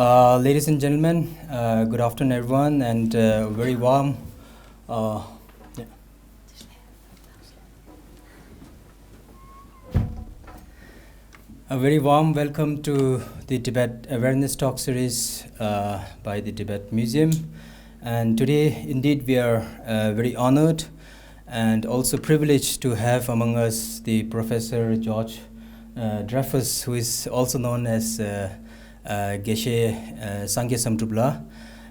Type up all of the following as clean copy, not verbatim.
Ladies and gentlemen, good afternoon, everyone, and very warm. Yeah. A very warm welcome to the Tibet Awareness Talk Series by the Tibet Museum. And today, indeed, we are very honored and also privileged to have among us the Professor George Dreyfus, who is also known as Geshe Lharampa,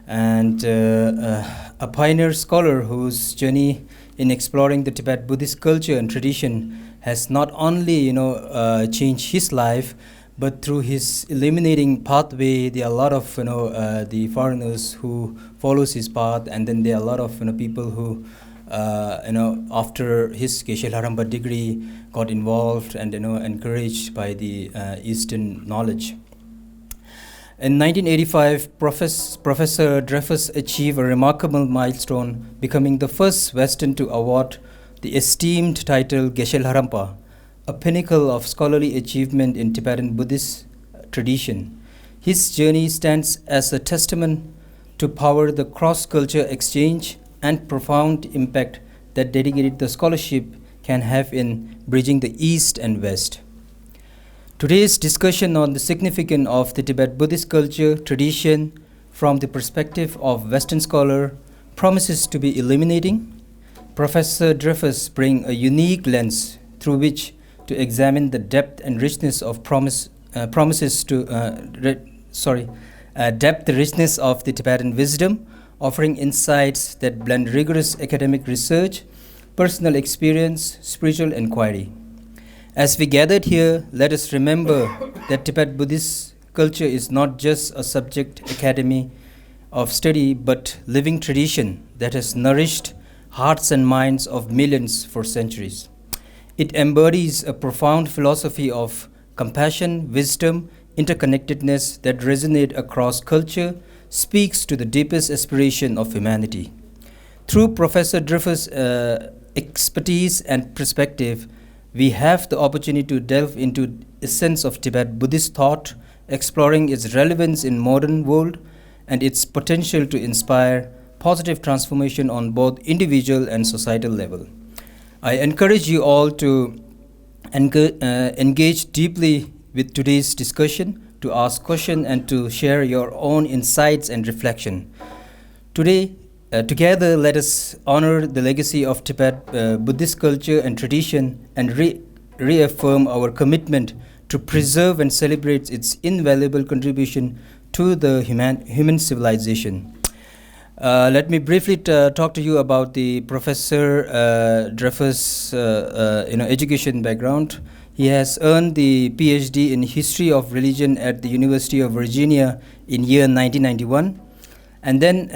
and a pioneer scholar whose journey in exploring the Tibet Buddhist culture and tradition has not only changed his life, but through his illuminating pathway, there are a lot of the foreigners who follows his path, and then there are a lot of people who after his Geshe Lharampa degree got involved and encouraged by the Eastern knowledge. In 1985, Professor Dreyfus achieved a remarkable milestone, becoming the first Western to award the esteemed title Geshe Lharampa, a pinnacle of scholarly achievement in Tibetan Buddhist tradition. His journey stands as a testament to power the cross-culture exchange and profound impact that dedicated the scholarship can have in bridging the East and West. Today's discussion on the significance of the Tibet Buddhist culture tradition from the perspective of Western scholar promises to be illuminating. Professor Dreyfus brings a unique lens through which to examine the depth and richness of the richness of the Tibetan wisdom, offering insights that blend rigorous academic research, personal experience, spiritual inquiry. As we gathered here, let us remember that Tibet Buddhist culture is not just a subject academy of study, but living tradition that has nourished hearts and minds of millions for centuries. It embodies a profound philosophy of compassion, wisdom, interconnectedness that resonate across culture, speaks to the deepest aspiration of humanity. Through Professor Dreyfus' expertise and perspective, we have the opportunity to delve into the essence of Tibet Buddhist thought, exploring its relevance in modern world and its potential to inspire positive transformation on both individual and societal level. I encourage you all to engage deeply with today's discussion, to ask questions and to share your own insights and reflection. Today, together, let us honor the legacy of Tibet Buddhist culture and tradition and reaffirm our commitment to preserve and celebrate its invaluable contribution to the human civilization. Let me briefly talk to you about the Professor Dreyfus' education background. He has earned the PhD in History of Religion at the University of Virginia in year 1991, and then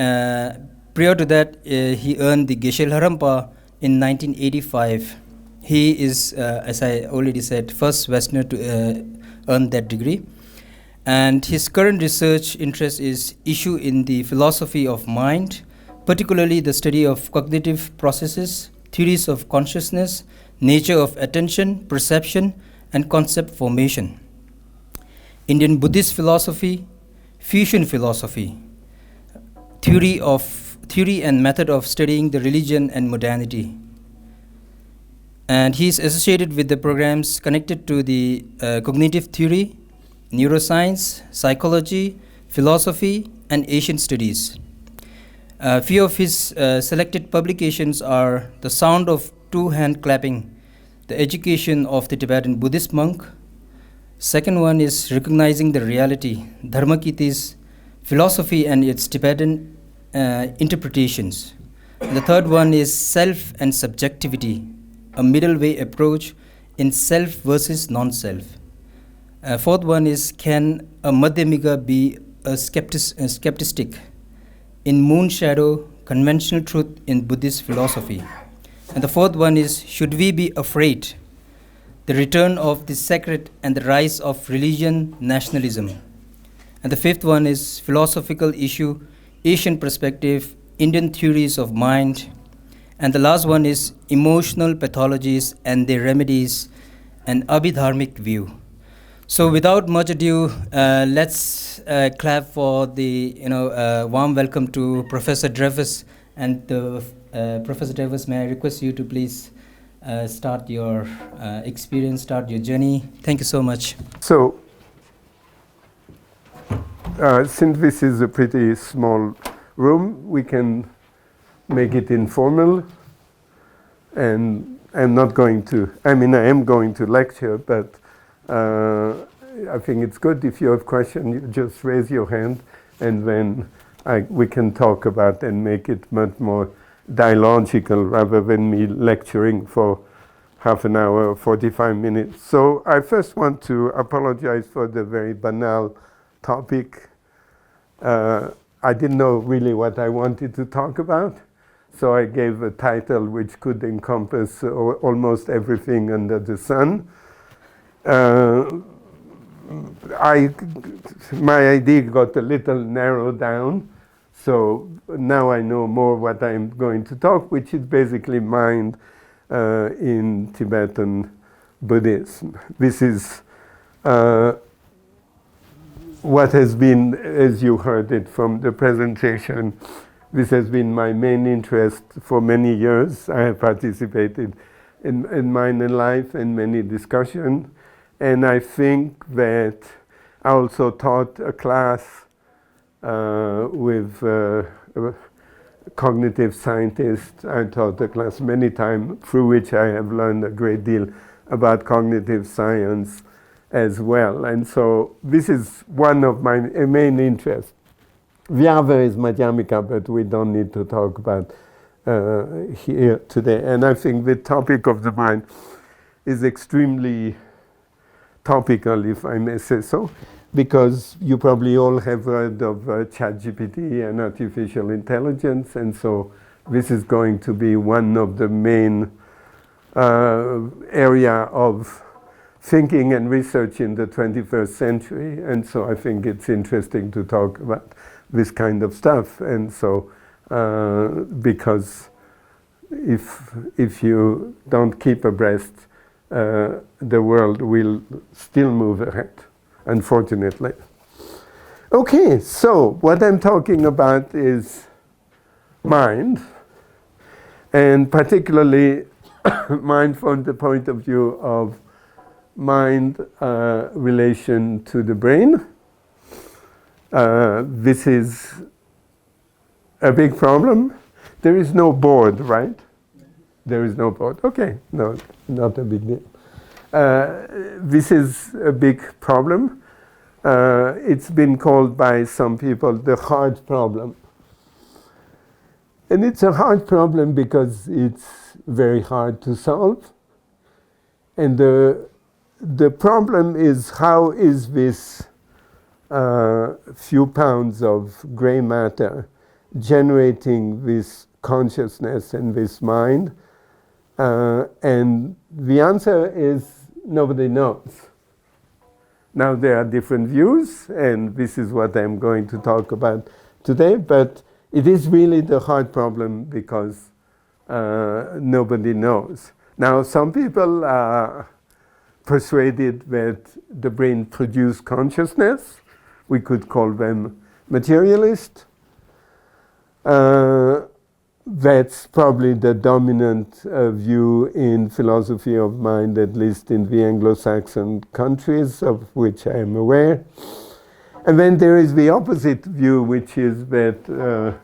prior to that, he earned the Geshe Lharampa in 1985. He is, as I already said, first Westerner to earn that degree. And his current research interest is issue in the philosophy of mind, particularly the study of cognitive processes, theories of consciousness, nature of attention, perception, and concept formation. Indian Buddhist philosophy, fusion philosophy, theory and method of studying the religion and modernity. And he is associated with the programs connected to the cognitive theory, neuroscience, psychology, philosophy, and Asian studies. A few of his selected publications are The Sound of Two-Hand Clapping, The Education of the Tibetan Buddhist Monk. Second one is Recognizing the Reality, Dharmakirti's Philosophy and its Tibetan interpretations. The third one is Self and Subjectivity, a middle way approach in self versus non-self. Fourth one is Can a Madhyamika be a skeptic in Moon Shadow, Conventional Truth in Buddhist Philosophy. And the fourth one is Should We Be Afraid? The Return of the Sacred and the Rise of Religion Nationalism. And the fifth one is Philosophical Issue, Asian Perspective, Indian Theories of Mind. And the last one is Emotional Pathologies and Their Remedies, an Abhidharmic View. So without much ado, let's clap for the warm welcome to Professor Dreyfus. And Professor Dreyfus, may I request you to please start your experience, start your journey. Thank you so much. So, since this is a pretty small room, we can make it informal. And I'm not going to, I am going to lecture, but I think it's good if you have questions, you just raise your hand, and then we can talk about and make it much more dialogical rather than me lecturing for half an hour or 45 minutes. So I first want to apologize for the very banal topic. I didn't know really what I wanted to talk about, so I gave a title which could encompass almost everything under the sun. My idea got a little narrowed down, so now I know more what I'm going to talk, which is basically mind in Tibetan Buddhism. This is what has been, as you heard it from the presentation, this has been my main interest for many years. I have participated in Mind and Life and many discussions. And I think that I also taught a class with cognitive scientists. I taught a class many times through which I have learned a great deal about cognitive science as well. And so this is one of my main interests. The other is Madhyamika, but we don't need to talk about here today. And I think the topic of the mind is extremely topical, if I may say so, because you probably all have heard of ChatGPT and artificial intelligence, and so this is going to be one of the main area of thinking and research in the 21st century, and so I think it's interesting to talk about this kind of stuff. And so because if you don't keep abreast, the world will still move ahead, unfortunately. Okay, so what I'm talking about is mind, and particularly mind from the point of view of mind relation to the brain. This is a big problem. There is no board, right? There is no board. Okay, no, not a big deal. This is a big problem. It's been called by some people the hard problem. And it's a hard problem because it's very hard to solve. And the problem is, how is this few pounds of gray matter generating this consciousness and this mind? And the answer is nobody knows. Now there are different views, and this is what I'm going to talk about today, but it is really the hard problem because nobody knows. Now some people are persuaded that the brain produces consciousness. We could call them materialist. That's probably the dominant view in philosophy of mind, at least in the Anglo-Saxon countries, of which I am aware. And then there is the opposite view, which is that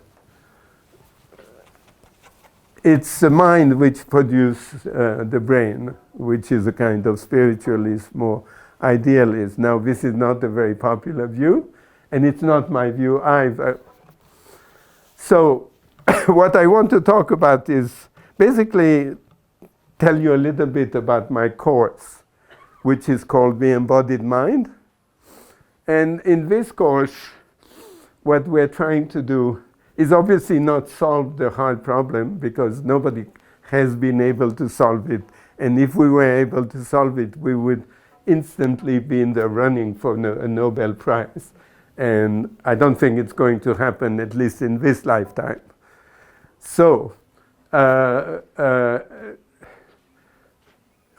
it's the mind which produces the brain, which is a kind of spiritualist, more idealist. Now, this is not a very popular view, and it's not my view either. So, what I want to talk about is basically tell you a little bit about my course, which is called The Embodied Mind. And in this course, what we're trying to do is obviously not solve the hard problem, because nobody has been able to solve it. And if we were able to solve it, we would instantly be in the running for a Nobel Prize. And I don't think it's going to happen, at least in this lifetime. So,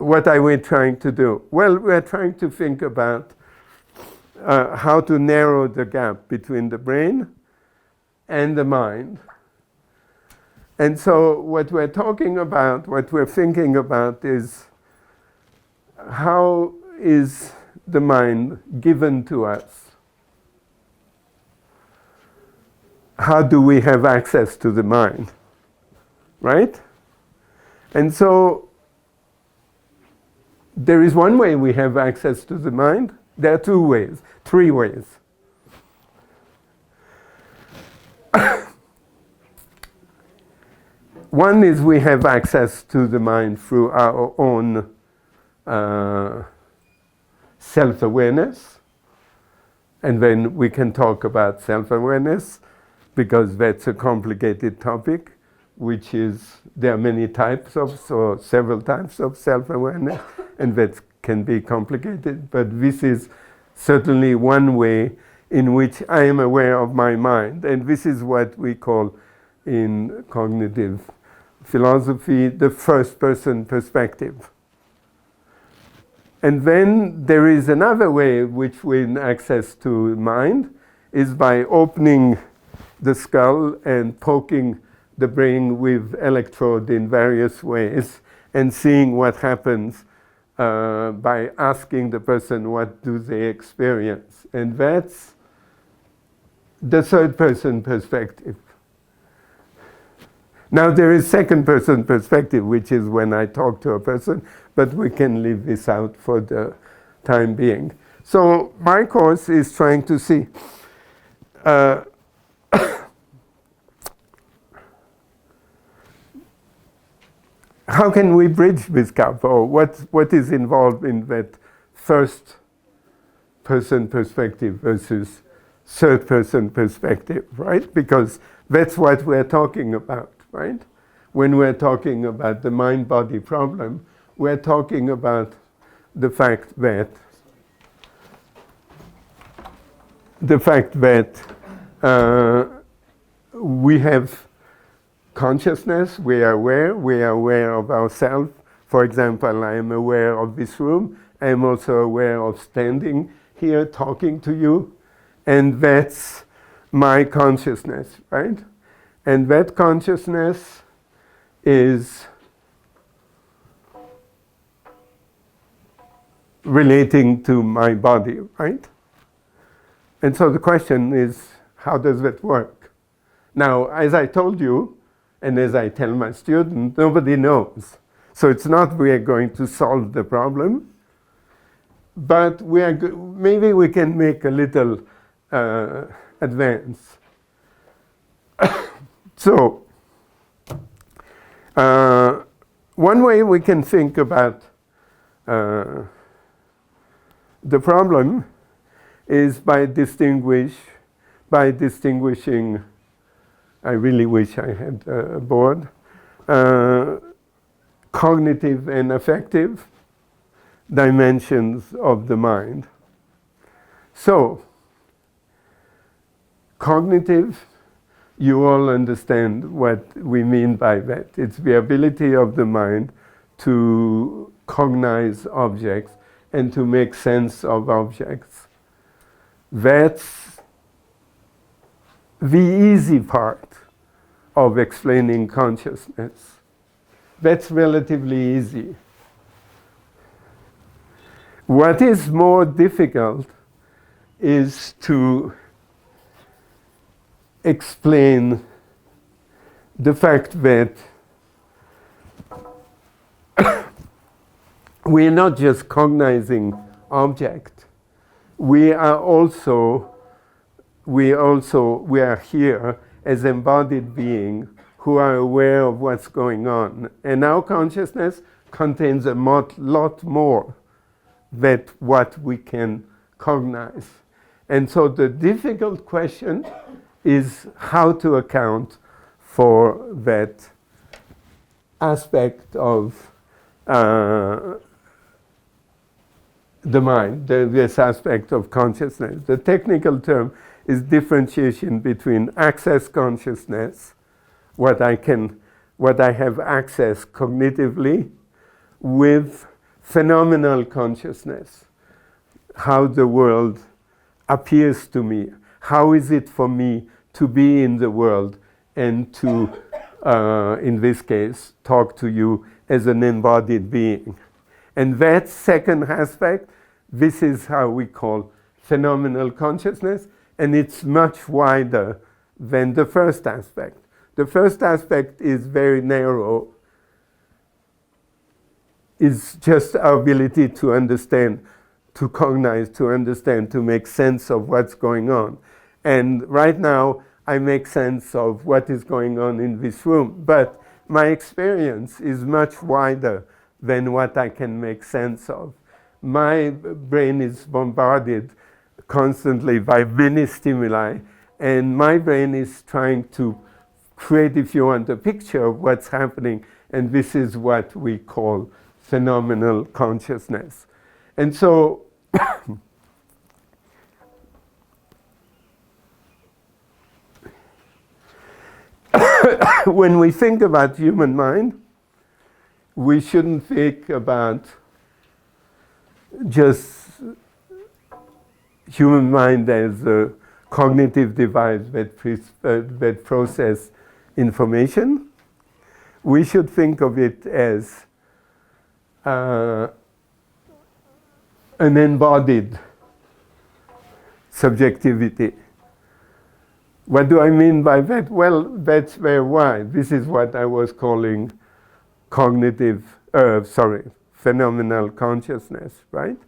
what are we trying to do? Well, we're trying to think about how to narrow the gap between the brain and the mind. And so what we're talking about, what we're thinking about is how is the mind given to us? How do we have access to the mind? Right? And so there is one way we have access to the mind. There are 2 ways, 3 ways. One is we have access to the mind through our own self-awareness. And then we can talk about self-awareness, because that's a complicated topic, which is, there are many types of, so several types of self-awareness, and that can be complicated. But this is certainly one way in which I am aware of my mind. And this is what we call in cognitive philosophy the first-person perspective. And then there is another way which we have access to mind, is by opening the skull and poking the brain with electrode in various ways and seeing what happens by asking the person what do they experience. And that's the third-person perspective. Now there is second-person perspective, which is when I talk to a person, but we can leave this out for the time being. So my course is trying to see how can we bridge this gap, or what is involved in that first-person perspective versus third-person perspective, right? Because that's what we're talking about, right? When we're talking about the mind-body problem, we're talking about the fact that we have consciousness, we are aware of ourselves. For example, I am aware of this room. I am also aware of standing here talking to you. And that's my consciousness, right? And that consciousness is relating to my body, right? And so the question is, how does that work? Now, as I told you, and as I tell my students, nobody knows. So it's not we are going to solve the problem, but maybe we can make a little advance. So, one way we can think about the problem is by distinguishing, I really wish I had a board, cognitive and affective dimensions of the mind. So, cognitive, you all understand what we mean by that. It's the ability of the mind to cognize objects and to make sense of objects. That's the easy part of explaining consciousness. That's relatively easy. What is more difficult is to explain the fact that we are not just cognizing object. We are here as embodied beings who are aware of what's going on. And our consciousness contains a lot more than what we can cognize. And so the difficult question is how to account for that aspect of the mind, this aspect of consciousness. The technical term is differentiation between access consciousness, what I have access cognitively, with phenomenal consciousness, how the world appears to me. How is it for me to be in the world and to, in this case, talk to you as an embodied being? And that second aspect, this is how we call phenomenal consciousness, and it's much wider than the first aspect. The first aspect is very narrow. It's just our ability to understand, to cognize, to understand, to make sense of what's going on. And right now, I make sense of what is going on in this room. But my experience is much wider than what I can make sense of. My brain is bombarded constantly by many stimuli, and my brain is trying to create, if you want, a picture of what's happening, and this is what we call phenomenal consciousness. And so, when we think about human mind, we shouldn't think about just human mind as a cognitive device that process information. We should think of it as an embodied subjectivity. What do I mean by that? Well, that's very wide. This is what I was calling phenomenal consciousness, right?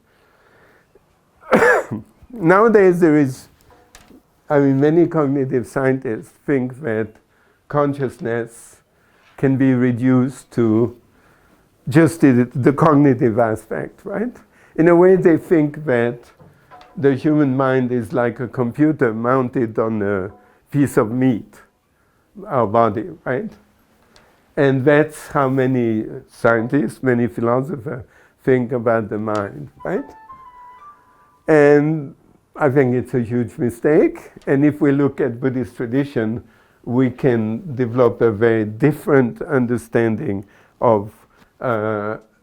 Nowadays there is, many cognitive scientists think that consciousness can be reduced to just the cognitive aspect, right? In a way, they think that the human mind is like a computer mounted on a piece of meat, our body, right? And that's how many scientists, many philosophers think about the mind, right? And I think it's a huge mistake. And if we look at Buddhist tradition, we can develop a very different understanding of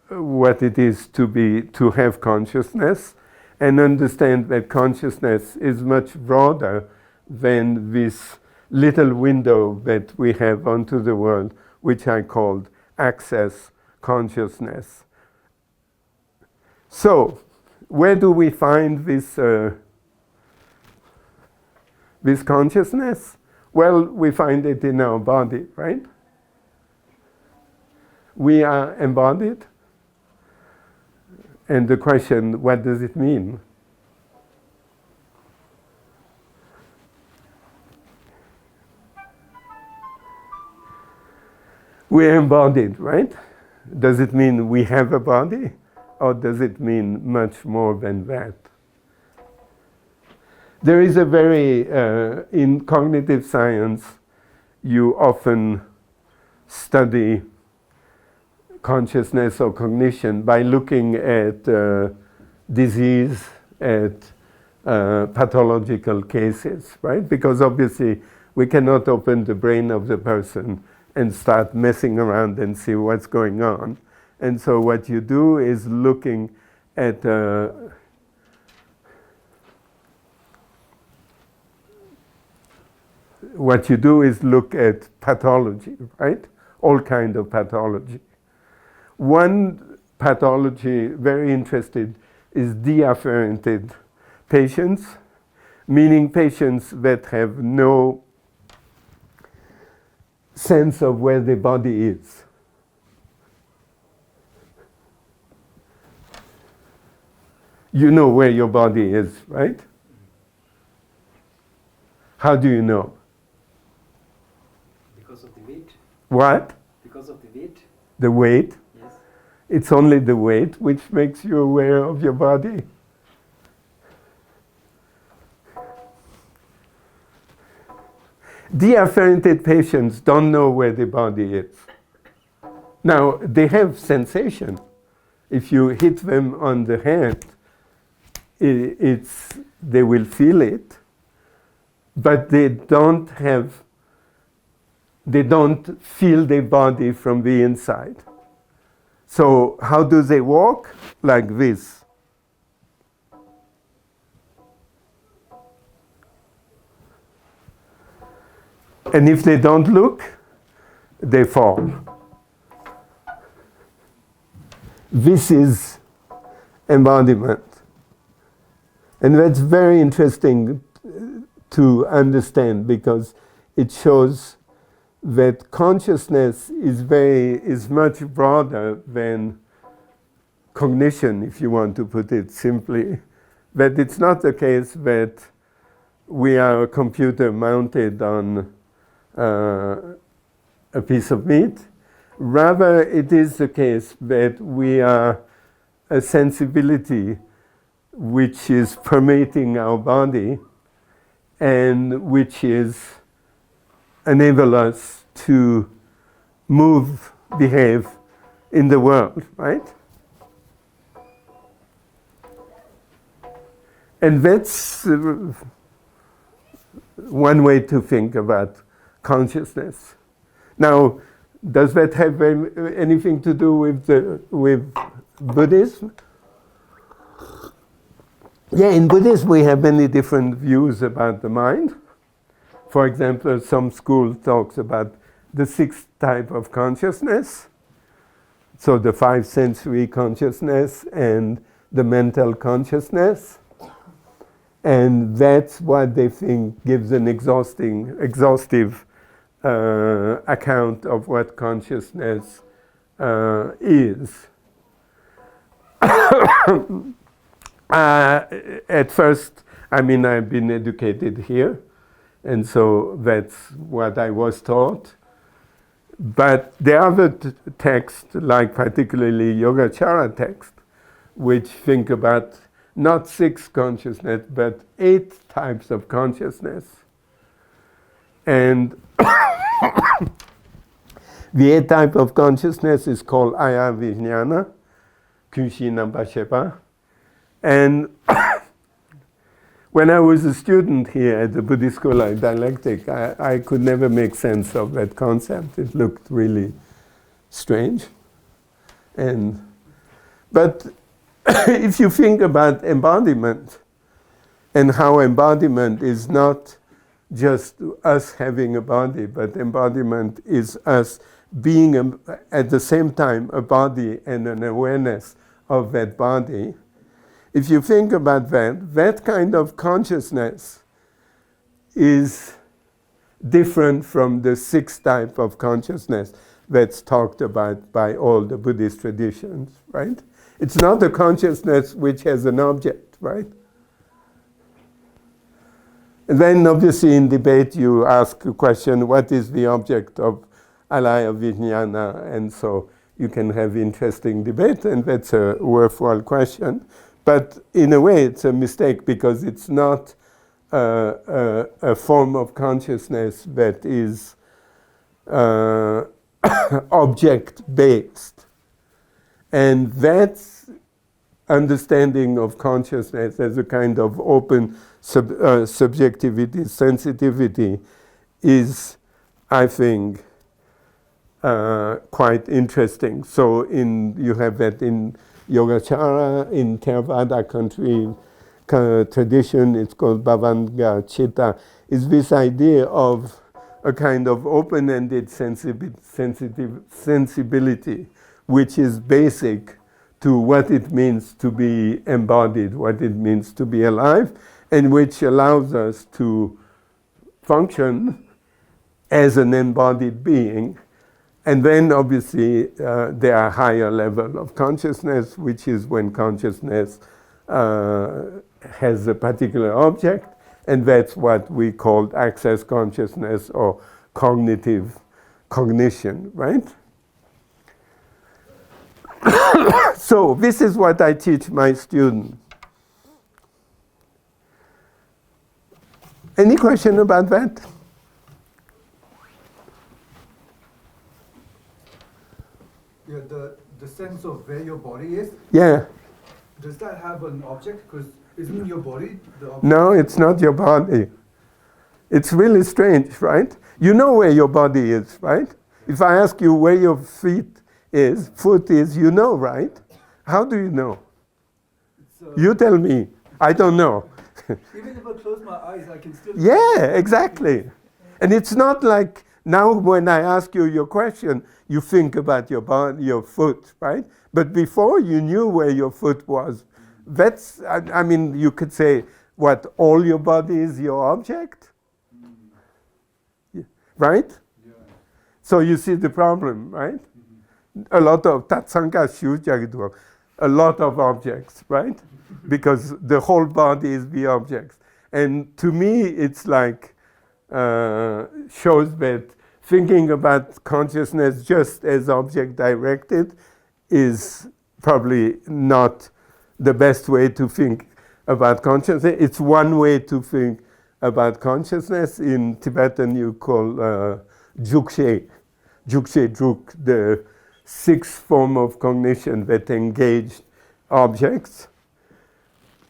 what it is to have consciousness, and understand that consciousness is much broader than this little window that we have onto the world, which I called access consciousness. So, where do we find this this consciousness? Well, we find it in our body, right? We are embodied. And the question, what does it mean? We're embodied, right? Does it mean we have a body? Or does it mean much more than that? There is a very, in cognitive science, you often study consciousness or cognition by looking at disease, at pathological cases, right? Because obviously we cannot open the brain of the person and start messing around and see what's going on. And so what you do is looking at look at pathology, right? All kind of pathology. One pathology very interested is deafferented patients, meaning patients that have no sense of where the body is. You know where your body is, right? How do you know? Because of the weight. What? Because of the weight. The weight? Yes. It's only the weight which makes you aware of your body. Deafferented patients don't know where the body is. Now, they have sensation. If you hit them on the head, they will feel it, but they don't feel their body from the inside. So how do they walk? like this. And if they don't look, they fall. This is embodiment. And that's very interesting to understand, because it shows that consciousness is much broader than cognition, if you want to put it simply. That it's not the case that we are a computer mounted on a piece of meat. Rather, it is the case that we are a sensibility which is permeating our body and which enable us to move, behave in the world, right? And that's one way to think about consciousness. Now, does that have anything to do with Buddhism? Yeah, in Buddhism we have many different views about the mind. For example, some school talks about the sixth type of consciousness. So the five sensory consciousness and the mental consciousness. And that's what they think gives an exhaustive account of what consciousness is. At first, I mean, I've been educated here, and so that's what I was taught. But there are other texts, like particularly Yogacara text, which think about not six consciousness, but 8 types of consciousness. And the 8th type of consciousness is called Aya Vijnana, Kushinambashepa. And when I was a student here at the Buddhist School of Dialectic, I could never make sense of that concept. It looked really strange. But if you think about embodiment and how embodiment is not just us having a body, but embodiment is us being at the same time a body and an awareness of that body. If you think about that kind of consciousness is different from the 6th type of consciousness that's talked about by all the Buddhist traditions, right? It's not a consciousness which has an object, right? And then obviously in debate you ask a question, what is the object of alaya vijnana? And so you can have interesting debate, and that's a worthwhile question. But in a way it's a mistake, because it's not a form of consciousness that is object-based. And that's understanding of consciousness as a kind of open subjectivity, sensitivity, is, I think, quite interesting. So you have that in Yogacara, in Theravada country tradition, it's called Bhavanga Chitta, is this idea of a kind of open-ended sensibility, which is basic to what it means to be embodied, what it means to be alive, and which allows us to function as an embodied being. And then obviously there are higher level of consciousness, which is when consciousness has a particular object, and that's what we call access consciousness or cognition, right? So this is what I teach my students. Any question about that? Yeah, the sense of where your body is. Yeah. Does that have an object? Because isn't your body the object? No, it's not your body. It's really strange, right? You know where your body is, right? If I ask you where your foot is, you know, right? How do you know? So You tell me. I don't know. even if I close my eyes, I can still. Yeah, exactly. And it's not like now when I ask you your question, you think about your body, your foot, right? But before you knew where your foot was. That's, I mean, you could say, what, all your body is your object? Right? Yeah. So you see the problem, right? A lot of tatsanga shujagdo, a lot of objects, right? Because the whole body is the objects. And to me, it's like, shows that thinking about consciousness just as object directed is probably not the best way to think about consciousness. It's one way to think about consciousness. In Tibetan you call Jukshe Juk, the sixth form of cognition that engaged objects.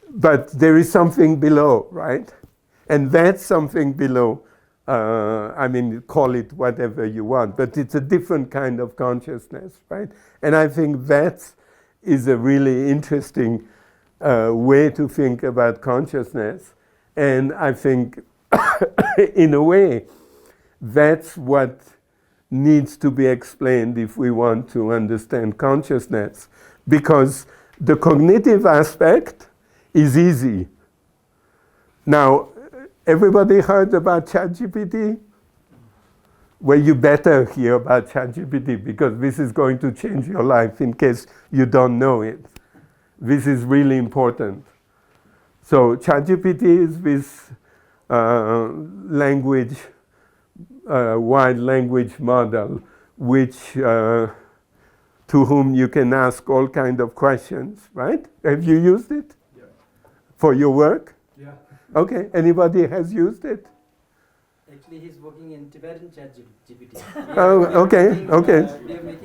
But there is something below, right? And that something below, I mean, call it whatever you want, but it's a different kind of consciousness, right? And I think that is a really interesting way to think about consciousness. And I think, in a way, that's what needs to be explained if we want to understand consciousness. Because the cognitive aspect is easy. Now, everybody heard about ChatGPT? Well, you better hear about ChatGPT because this is going to change your life in case you don't know it. This is really important. So ChatGPT is this wide language model which to whom you can ask all kind of questions, right? Have you used it? Yeah. For your work? Yeah. Okay, anybody has used it? Actually, he's working in Tibetan ChatGPT. Oh, okay, okay.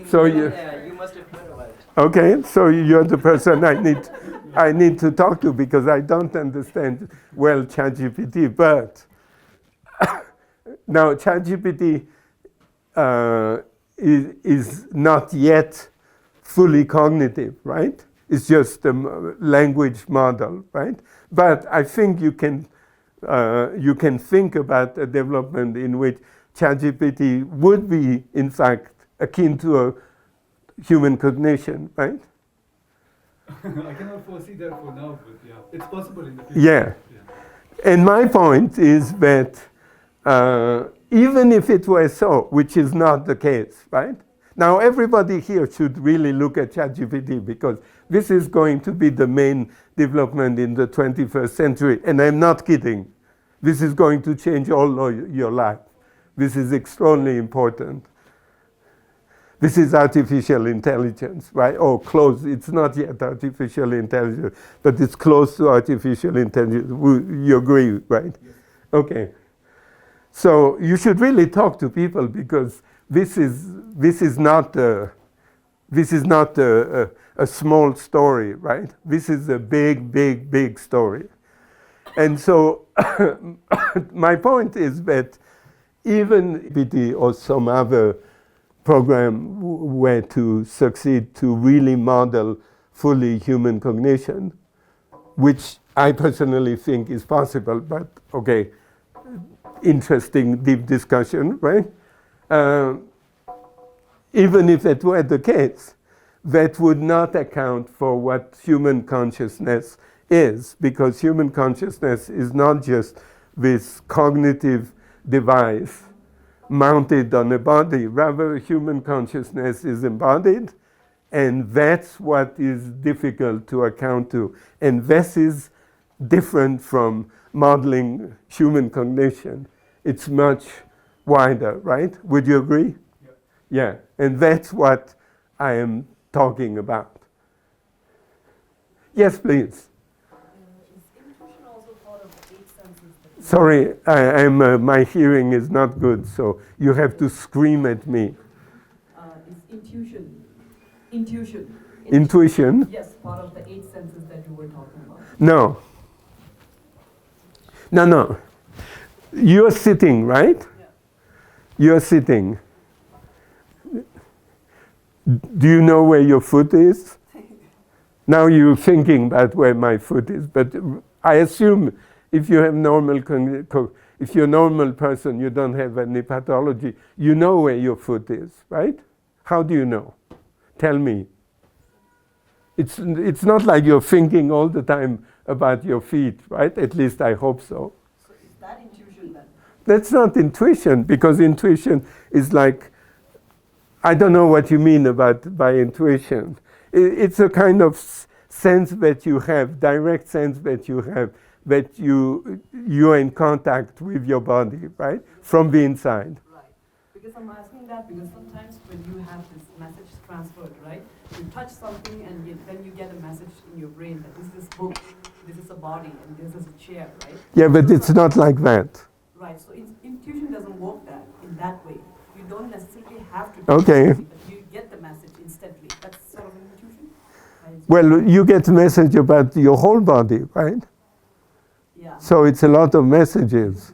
So you must have heard about it. Okay, so you're the person I need to talk to because I don't understand well ChatGPT. But now ChatGPT is not yet fully cognitive, right? It's just a language model, right? But I think you can think about a development in which ChatGPT would be, in fact, akin to a human cognition, right? I cannot foresee that for now, but yeah, it's possible in the future. Yeah. And my point is that even if it were so, which is not the case, right? Now, everybody here should really look at ChatGPT because this is going to be the main development in the 21st century. And I'm not kidding. This is going to change all your life. This is extremely important. This is artificial intelligence, right? Oh, close. It's not yet artificial intelligence, but it's close to artificial intelligence. You agree, right? Yes. Okay. So you should really talk to people because this is not a small story, right? This is a big story. And so my point is that even BT or some other program were to succeed to really model fully human cognition, which I personally think is possible, but okay, interesting deep discussion, right? Even if it were the case, that would not account for what human consciousness is, because human consciousness is not just this cognitive device mounted on a body. Rather, human consciousness is embodied, and that's what is difficult to account to. And this is different from modeling human cognition. It's much wider, right? Would you agree? Yeah, and that's what I am talking about. Yes, please. Is intuition also part of the eight senses? Sorry, my hearing is not good, so you have to scream at me. Is intuition? Intuition? Yes, part of the eight senses that you were talking about. No. No. You're sitting, right? Yeah. You're sitting. Do you know where your foot is? Now you're thinking about where my foot is, but I assume if you have if you're a normal person, you don't have any pathology, you know where your foot is, right? How do you know? Tell me. It's not like you're thinking all the time about your feet, right? At least I hope so. So is that intuition then? That's not intuition, because intuition is like, I don't know what you mean by intuition. It's a kind of sense that you have, direct sense that you have, that you're in contact with your body, right? From the inside. Right. Because I'm asking that because sometimes when you have this message transferred, right? You touch something and then you get a message in your brain that this is book, this is a body, and this is a chair, right? Yeah, but it's not like that. Right. So intuition doesn't work in that way. You don't necessarily have to do Okay. something, but you get the message instantly. That's sort of an intuition. Well, you get a message about your whole body, right? Yeah. So it's a lot of messages.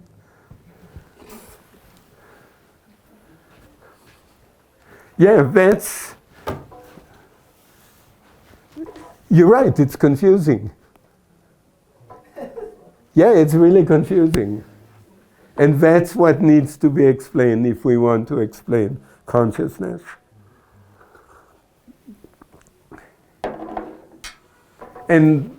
Yeah, you're right, it's confusing. Yeah, it's really confusing. And that's what needs to be explained if we want to explain consciousness. And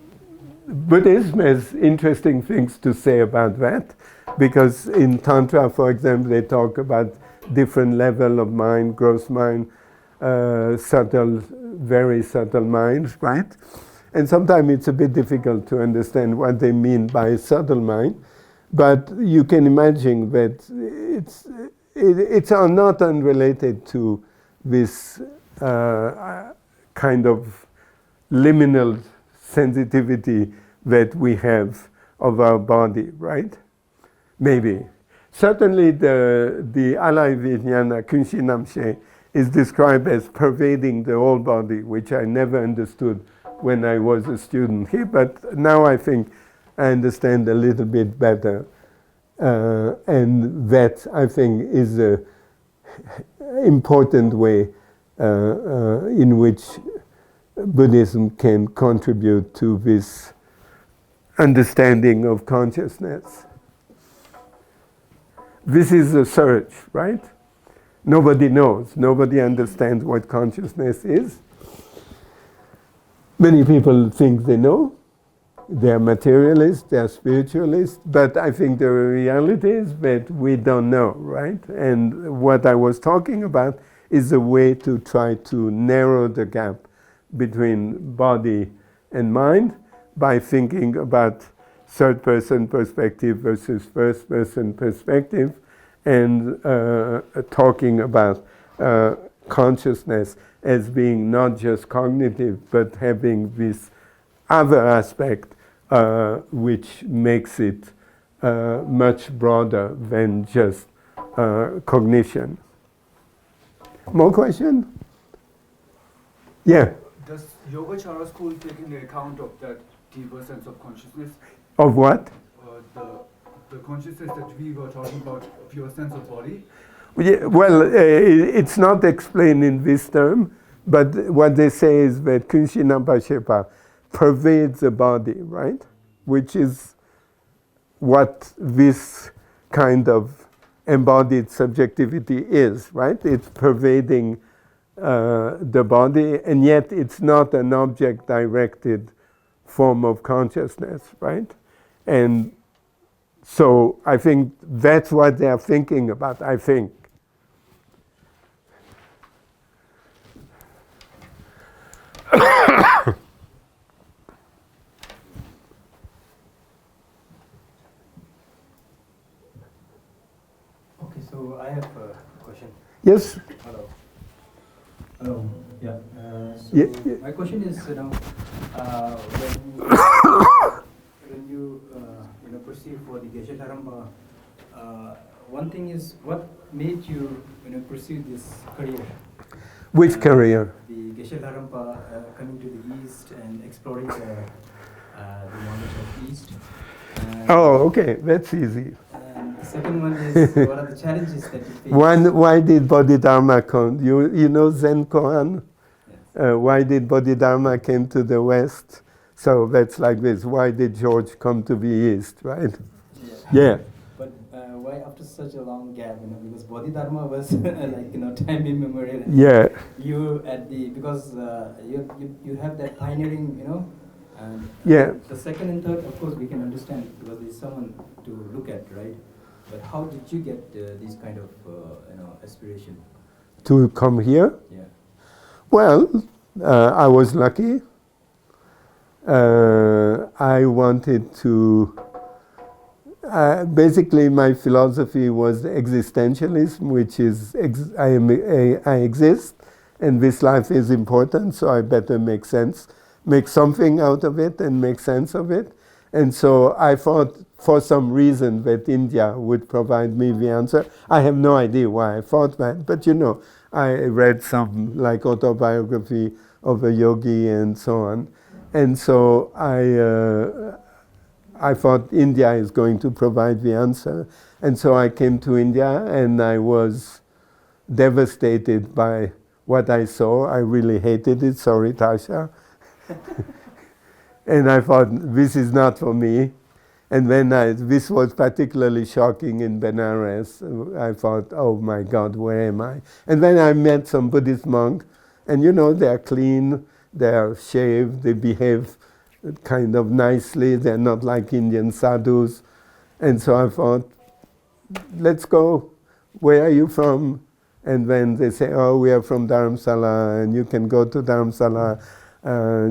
Buddhism has interesting things to say about that, because in Tantra, for example, they talk about different level of mind, gross mind, subtle, very subtle mind, right? And sometimes it's a bit difficult to understand what they mean by subtle mind, but you can imagine that it's not unrelated to this kind of liminal sensitivity that we have of our body, right? Maybe. Certainly the Alai Vijnana Kunshi Namshe is described as pervading the whole body, which I never understood when I was a student here, but now I think I understand a little bit better. And that, I think, is an important way in which Buddhism can contribute to this understanding of consciousness. This is a search, right? Nobody knows. Nobody understands what consciousness is. Many people think they know. They're materialists, they're spiritualists, but I think the reality is that we don't know, right? And what I was talking about is a way to try to narrow the gap between body and mind by thinking about third-person perspective versus first-person perspective, and talking about consciousness as being not just cognitive, but having this other aspect which makes it much broader than just cognition. More question? Yeah. Does Yogacara school take into account of that deeper sense of consciousness? Of what? The consciousness that we were talking about, of your sense of body? Yeah, well, it's not explained in this term, but what they say is that Kunshinampa Shepa pervades the body, right? Which is what this kind of embodied subjectivity is, right? It's pervading the body, and yet it's not an object-directed form of consciousness, right? And so I think that's what they are thinking about, I think. Okay, so I have a question. Yes? Hello. Hello. Yeah. My question is, when you proceed for the Geshe Lharampa, one thing is, what made you pursue this career? Which career? The Geshe Lharampa coming to the East and exploring the knowledge of East. Oh, okay, that's easy. And the second one is, what are the challenges that you face? Why did Bodhidharma come? You know Zen koan? Yes. Why did Bodhidharma came to the West? So that's like this. Why did George come to the East, right? Yeah. But why after such a long gap? Because Bodhidharma was like time immemorial. Yeah. You at the because you have that pioneering, and Yeah. the second and third, of course, we can understand because there's someone to look at, right? But how did you get these kind of aspiration? To come here? Yeah. Well, I was lucky. I wanted to. Basically, my philosophy was existentialism, which is I exist, and this life is important, so I better make something out of it, and make sense of it. And so I thought, for some reason, that India would provide me the answer. I have no idea why I thought that, but I read some like autobiography of a yogi and so on, and so I thought India is going to provide the answer. And so I came to India and I was devastated by what I saw. I really hated it, sorry Tasha. And I thought, this is not for me. And then this was particularly shocking in Benares. I thought, oh my God, where am I? And then I met some Buddhist monk, and they're clean, they're shaved, they behave kind of nicely, they're not like Indian sadhus. And so I thought, let's go. Where are you from? And then they say, oh, we are from Dharamshala, and you can go to Dharamshala,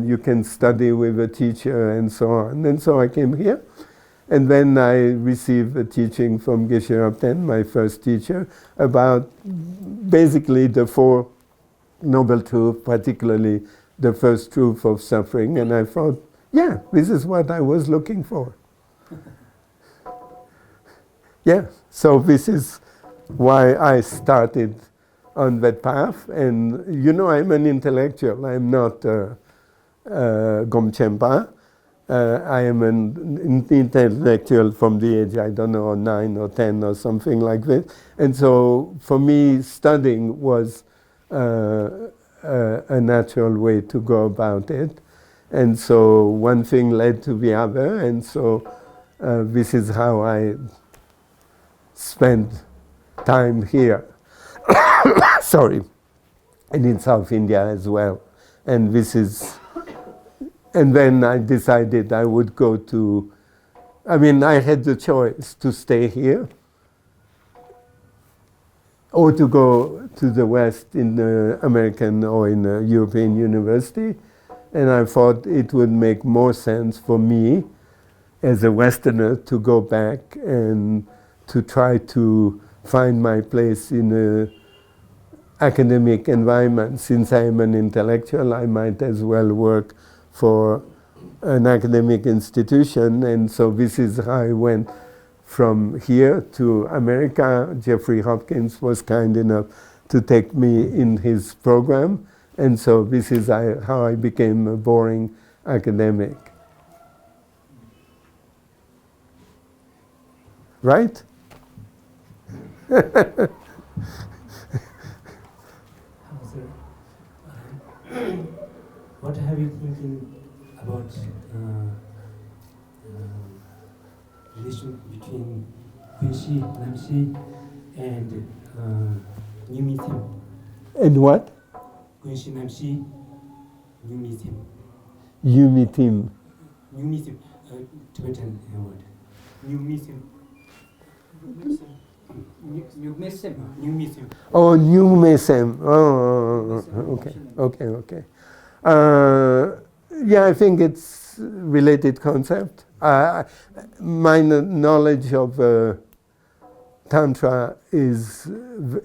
you can study with a teacher, and so on. And so I came here. And then I received a teaching from Geshe Lharampa, my first teacher, about basically the Four Noble Truths, particularly the first truth of suffering. And I thought, yeah, this is what I was looking for. Yeah, so this is why I started on that path. And I'm an intellectual. I'm not Gomchenpa. I am an intellectual from the age, 9 or 10 or something like that. And so for me, studying was a natural way to go about it. And so one thing led to the other, and so this is how I spend time here. Sorry. And in South India as well. And then I decided I would go to, I had the choice to stay here or to go to the West in the American or in a European university. And I thought it would make more sense for me as a Westerner to go back and to try to find my place in an academic environment. Since I am an intellectual, I might as well work for an academic institution. And so this is how I went from here to America. Jeffrey Hopkins was kind enough to take me in his program. And so this is how I became a boring academic. Right? What have you thinking about relation between Geshe Lharampa and New Museum? And what? Geshe Lharampa, New Museum. Unitim. New Museum, Tibetan word. New Museum. New Museum. Oh, New Museum. Oh, okay. Yeah, I think it's related concept. My knowledge of Tantra is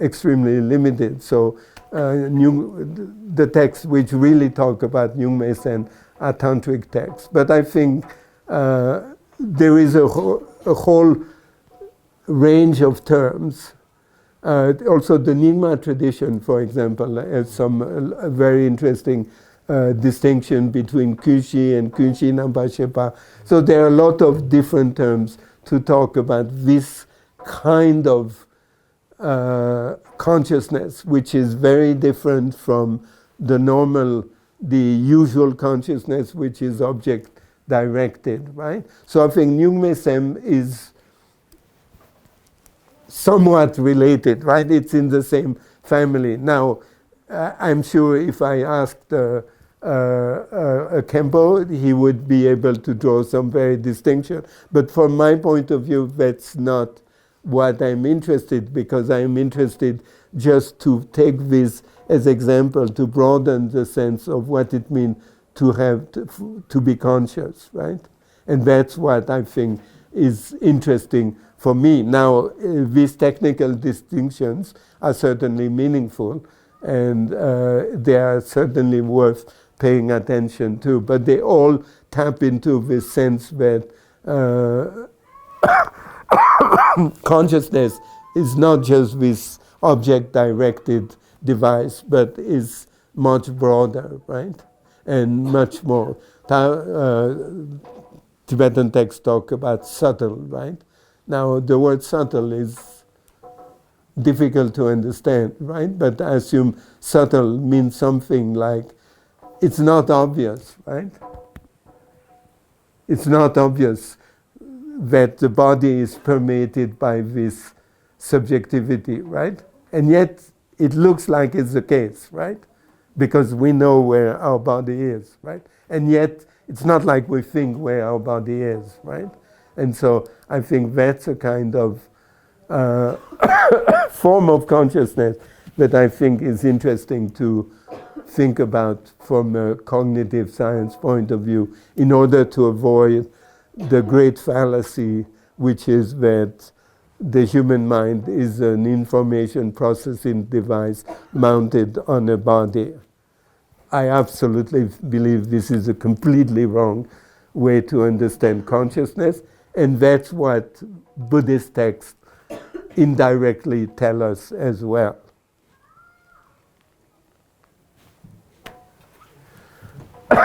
extremely limited, so the texts which really talk about Nyingme Sen are tantric texts. But I think there is a whole range of terms. Also the Nyingma tradition, for example, has some very interesting distinction between Kyushi and Kyushi Nampashepa. So there are a lot of different terms to talk about this kind of consciousness, which is very different from the normal, the usual consciousness, which is object directed, right? So I think Nyingme is somewhat related, right? It's in the same family. Now, I'm sure if I asked Kempo, he would be able to draw some very distinction. But from my point of view, that's not what I'm interested, because I'm interested just to take this as example to broaden the sense of what it means to have to be conscious, right? And that's what I think is interesting for me. Now, these technical distinctions are certainly meaningful, and they are certainly worth paying attention to, but they all tap into this sense that consciousness is not just this object-directed device, but is much broader, right? And much more. Tibetan texts talk about subtle, right? Now, the word subtle is difficult to understand, right? But I assume subtle means something like it's not obvious, right? It's not obvious that the body is permeated by this subjectivity, right? And yet it looks like it's the case, right? Because we know where our body is, right? And yet it's not like we think where our body is, right? And so I think that's a kind of form of consciousness that I think is interesting to think about from a cognitive science point of view, in order to avoid the great fallacy, which is that the human mind is an information processing device mounted on a body. I absolutely believe this is a completely wrong way to understand consciousness, and that's what Buddhist texts indirectly tell us as well. So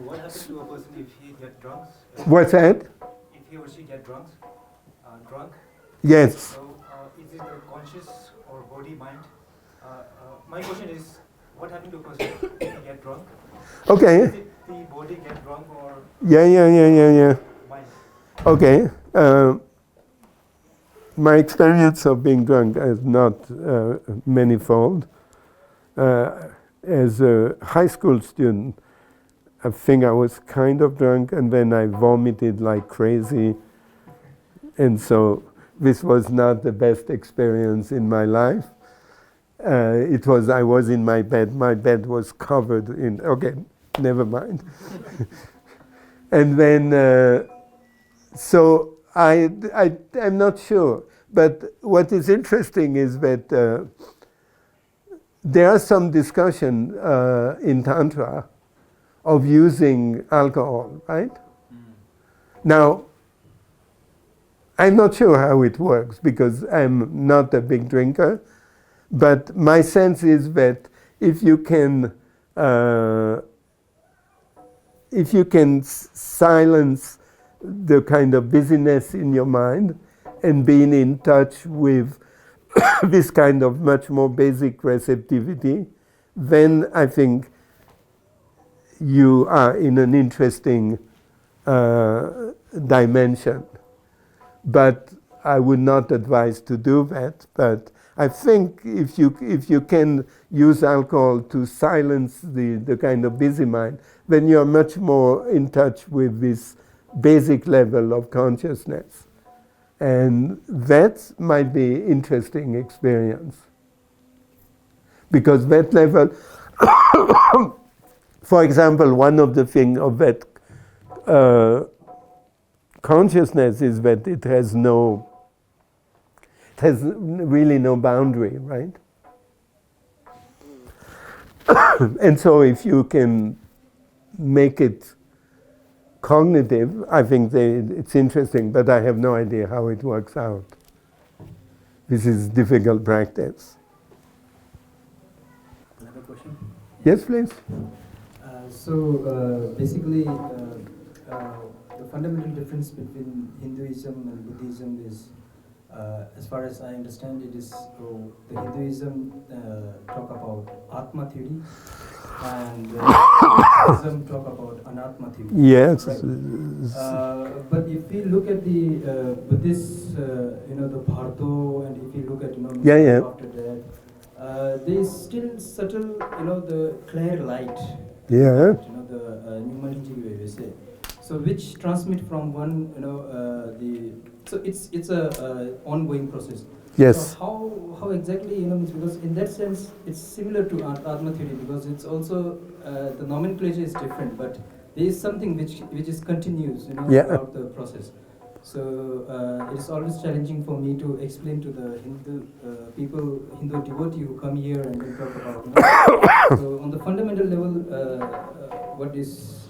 what happens to a person if he gets drunk? What's that? If he or she gets drunk? Yes. So is it the conscious or body mind? My question is, what happens to a person if he gets drunk? Okay. Is it the body get drunk or Yeah. mind? Okay. My experience of being drunk is not manifold. As a high school student, I think I was kind of drunk, and then I vomited like crazy. And so this was not the best experience in my life. I was in my bed. My bed was covered in, okay, never mind. And then, so I'm not sure. But what is interesting is that there are some discussion in Tantra of using alcohol, right? Now, I'm not sure how it works because I'm not a big drinker, but my sense is that if you can silence the kind of busyness in your mind and being in touch with this kind of much more basic receptivity, then I think you are in an interesting dimension. But I would not advise to do that. But I think if you can use alcohol to silence the kind of busy mind, then you're much more in touch with this basic level of consciousness. And that might be interesting experience. Because that level, for example, one of the things of that consciousness is that it has really no boundary, right? And so if you can make it cognitive, I think it's interesting, but I have no idea how it works out. This is difficult practice. Another question? Yes, please. Basically, the fundamental difference between Hinduism and Buddhism is As far as I understand, it is the Hinduism talk about Atma theory, and Buddhism talk about Anatma theory. Yes. Right? But if we look at the Buddhist, the Bharto, and if you look at after that, there is still subtle, the clear light. Yeah. The numerology way we say. So which transmit from one, so it's a ongoing process. Yes. So how exactly, because in that sense it's similar to Atma theory, because it's also the nomenclature is different, but there is something which is continuous, throughout the process. So it is always challenging for me to explain to the Hindu people, Hindu devotee who come here and they talk about. So on the fundamental level, what is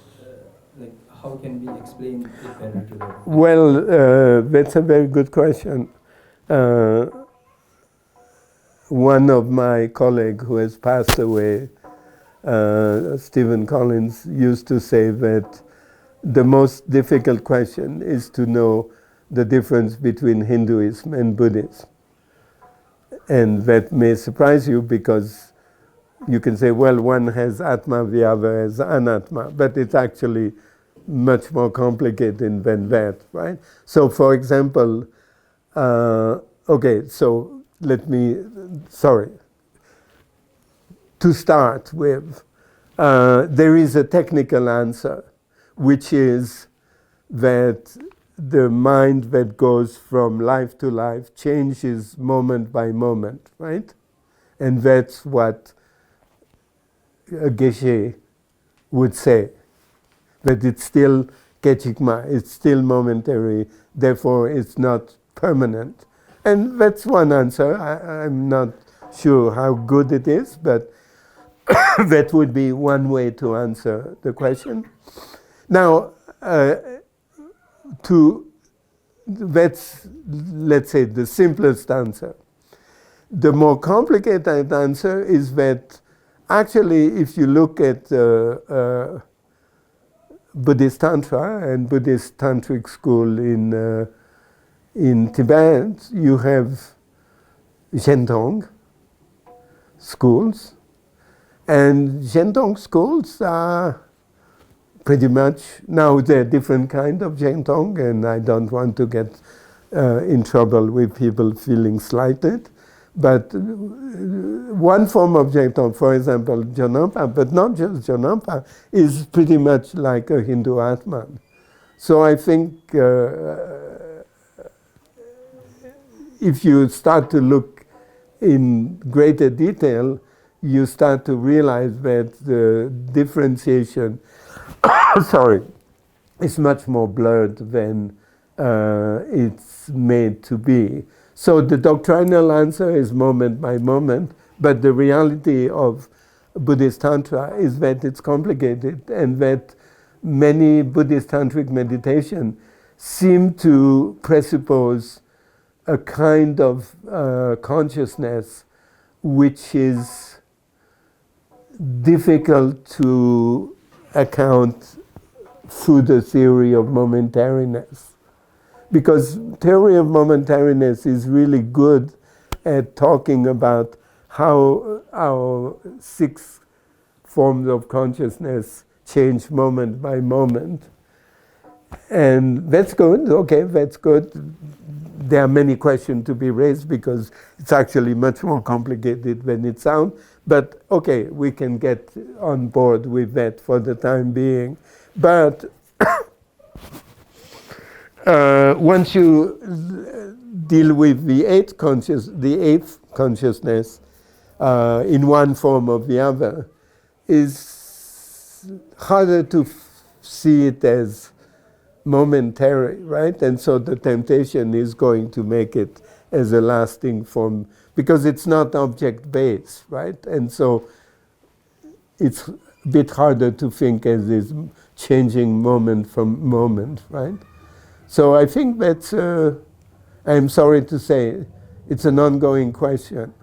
how can we explain it better to them? Well, that's a very good question. One of my colleagues who has passed away, Stephen Collins, used to say that the most difficult question is to know the difference between Hinduism and Buddhism. And that may surprise you because you can say, well, one has Atma, the other has Anatma, but it's actually much more complicated than that, right? So, for example, so to start with, there is a technical answer, which is that the mind that goes from life to life changes moment by moment, right? And that's what a Geshe would say, that it's still kechikma, it's still momentary, therefore it's not permanent. And that's one answer. I'm not sure how good it is, but that would be one way to answer the question. Now, that's, let's say, the simplest answer. The more complicated answer is that actually, if you look at Buddhist Tantra and Buddhist Tantric school in Tibet, you have Zhentong schools, and Zhentong schools are pretty much, now they're different kind of Zhentong, and I don't want to get in trouble with people feeling slighted, but one form of Zhentong, for example, Jonampa, but not just Jonampa, is pretty much like a Hindu Atman. So I think if you start to look in greater detail, you start to realize that the differentiation is much more blurred than it's made to be. So the doctrinal answer is moment by moment, but the reality of Buddhist Tantra is that it's complicated, and that many Buddhist Tantric meditation seem to presuppose a kind of consciousness which is difficult to account through the theory of momentariness. Because theory of momentariness is really good at talking about how our 6 forms of consciousness change moment by moment. And that's good, okay, that's good. There are many questions to be raised because it's actually much more complicated than it sounds. But okay, we can get on board with that for the time being. But once you deal with the eighth consciousness in one form or the other, is harder to see it as momentary, right? And so the temptation is going to make it as a lasting form, because it's not object-based, right? And so it's a bit harder to think as this changing moment from moment, right? So I think that's, I'm sorry to say, it's an ongoing question.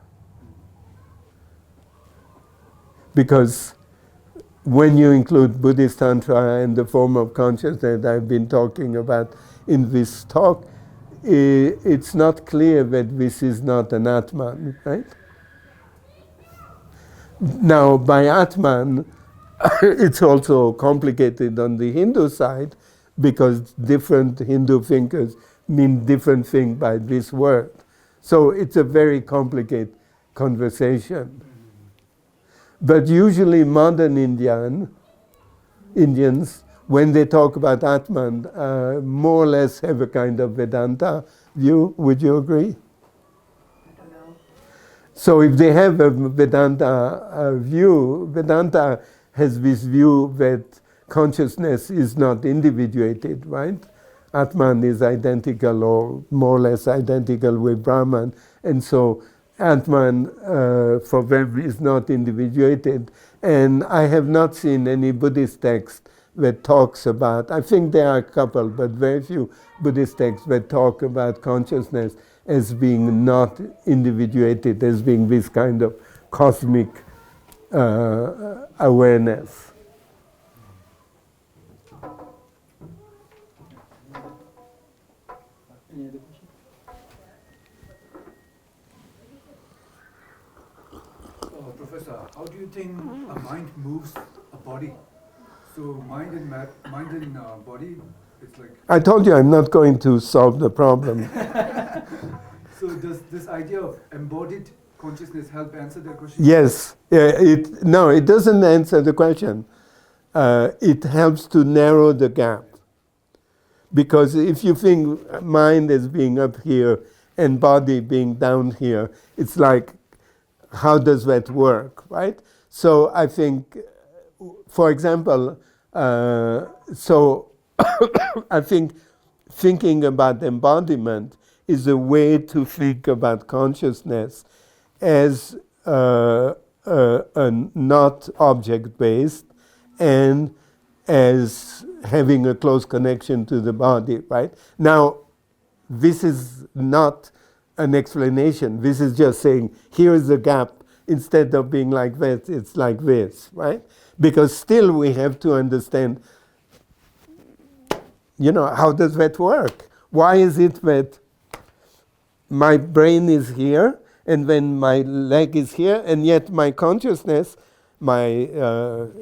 Because when you include Buddhist Tantra and the form of consciousness that I've been talking about in this talk, it's not clear that this is not an Atman, right? Now, by Atman, it's also complicated on the Hindu side because different Hindu thinkers mean different things by this word. So it's a very complicated conversation. But usually modern Indians, when they talk about Atman, more or less have a kind of Vedanta view. Would you agree? I don't know. So if they have a Vedanta view, Vedanta has this view that consciousness is not individuated, right? Atman is identical or more or less identical with Brahman. And so Atman for them is not individuated. And I have not seen any Buddhist text that talks about, I think there are a couple, but very few Buddhist texts that talk about consciousness as being not individuated, as being this kind of cosmic awareness. Any other question? Professor, how do you think a mind moves a body? So mind and body, it's like. I told you I'm not going to solve the problem. So does this idea of embodied consciousness help answer that question? Yes. No, it doesn't answer the question. It helps to narrow the gap. Because if you think mind as being up here and body being down here, it's like, how does that work, right? So I think, for example, so I think thinking about embodiment is a way to think about consciousness as not object-based and as having a close connection to the body, right? Now, this is not an explanation. This is just saying, here is the gap. Instead of being like that, it's like this, right? Because still we have to understand, how does that work? Why is it that my brain is here and then my leg is here, and yet my consciousness, my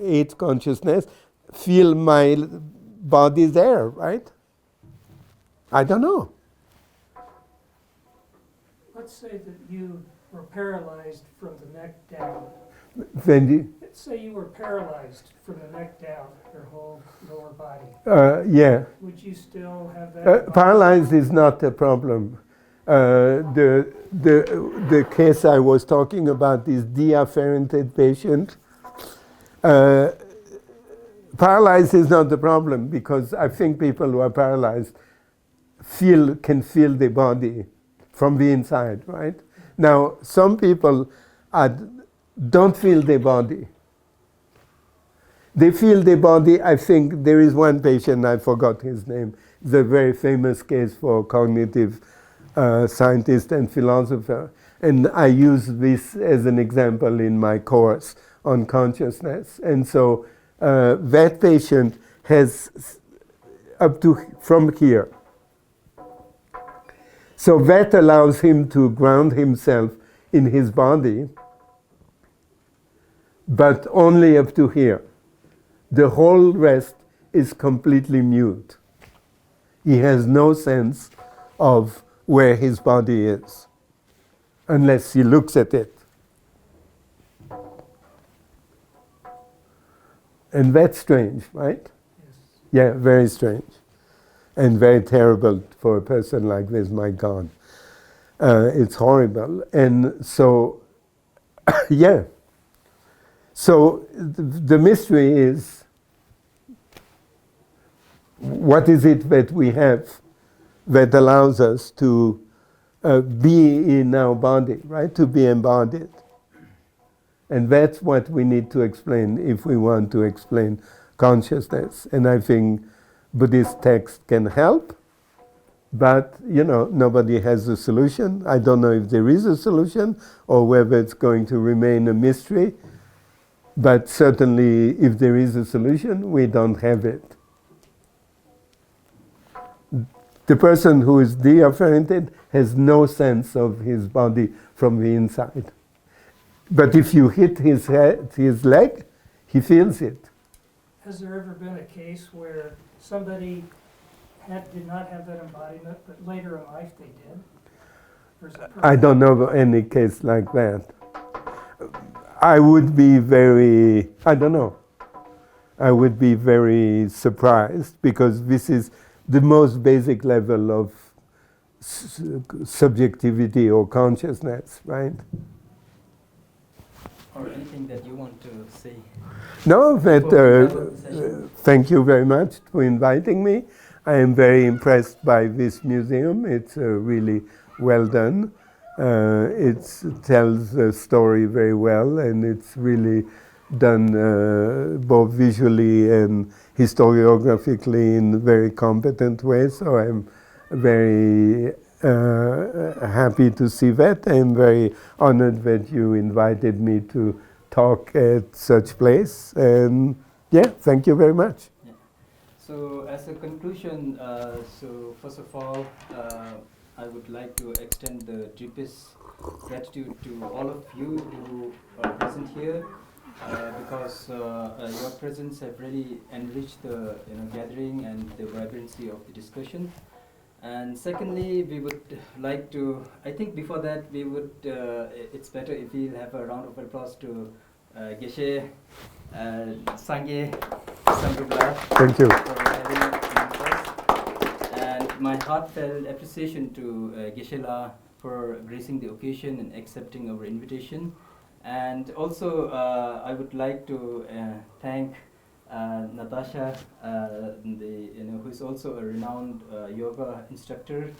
eighth consciousness, feel my body there, right? I don't know. Let's say that you were paralyzed from the neck down. Let's say you were paralyzed from the neck down, your whole lower body. Yeah. Would you still have that? Paralyzed is not a problem. The case I was talking about, this deafferented patient, paralyzed is not the problem, because I think people who are paralyzed can feel the body from the inside, right? Now, some people don't feel the body. They feel the body. I think there is one patient, I forgot his name. It's a very famous case for cognitive scientist and philosopher. And I use this as an example in my course on consciousness. And so that patient has up to from here. So that allows him to ground himself in his body, but only up to here. The whole rest is completely mute. He has no sense of where his body is, unless he looks at it. And that's strange, right? Yes. Yeah, very strange. And very terrible for a person like this, my God. It's horrible. And so, yeah. So the mystery is, what is it that we have that allows us to be in our body, right? To be embodied. And that's what we need to explain if we want to explain consciousness. And I think Buddhist text can help, but nobody has a solution. I don't know if there is a solution or whether it's going to remain a mystery, but certainly if there is a solution, we don't have it. The person who is deafferented has no sense of his body from the inside. But if you hit his head, his leg, he feels it. Has there ever been a case where somebody did not have that embodiment, but later in life they did? Or is it I don't know of any case like that. I would be very, I don't know. I would be very surprised because this is the most basic level of subjectivity or consciousness, right? Or anything that you want to say? No, but Session. thank you very much for inviting me. I am very impressed by this museum. It's really well done. It tells the story very well, and it's really done both visually and historiographically in a very competent way. So I'm very happy to see that. I'm very honored that you invited me to talk at such place. And yeah, thank you very much. Yeah. So as a conclusion, so first of all, I would like to extend the deepest gratitude to all of you who are present here, because your presence have really enriched the gathering and the vibrancy of the discussion. And secondly, we would like to, I think before that we would, it's better if we have a round of applause to Geshe Sangye Samrubla. Thank you. For having us. And my heartfelt appreciation to Geshe La for gracing the occasion and accepting our invitation. And also I would like to thank Natasha, who is also a renowned yoga instructor,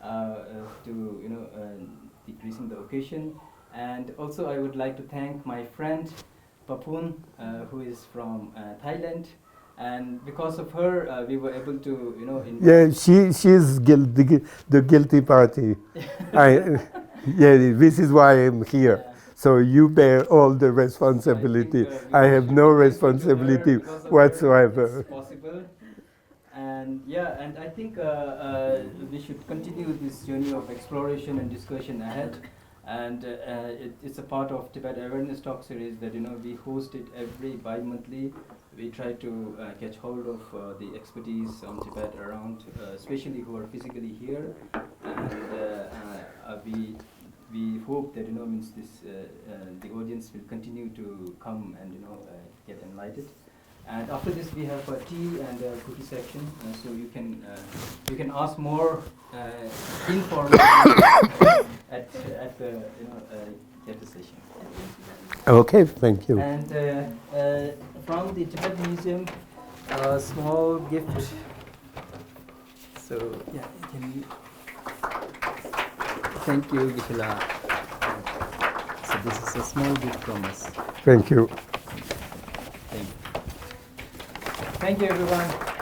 to decreasing the occasion. And also I would like to thank my friend Papun, who is from Thailand. And because of her, we were able to, Yeah, she's the guilty party. This is why I'm here. Yeah. So you bear all the responsibility. I have no responsibility whatsoever. It's possible. And yeah, and I think we should continue this journey of exploration and discussion ahead. And it's a part of Tibet Awareness Talk Series that we host it every bi-monthly. We try to catch hold of the expertise on Tibet around, especially who are physically here, and we hope that means this the audience will continue to come and get enlightened. And after this, we have a tea and a cookie section, so you can ask more informal at the get the session. Okay, thank you. And from the Tibet Museum, a small gift. So yeah, can you? Thank you, Geshe La. So this is a small gift from us. Thank you. Thank you, everyone.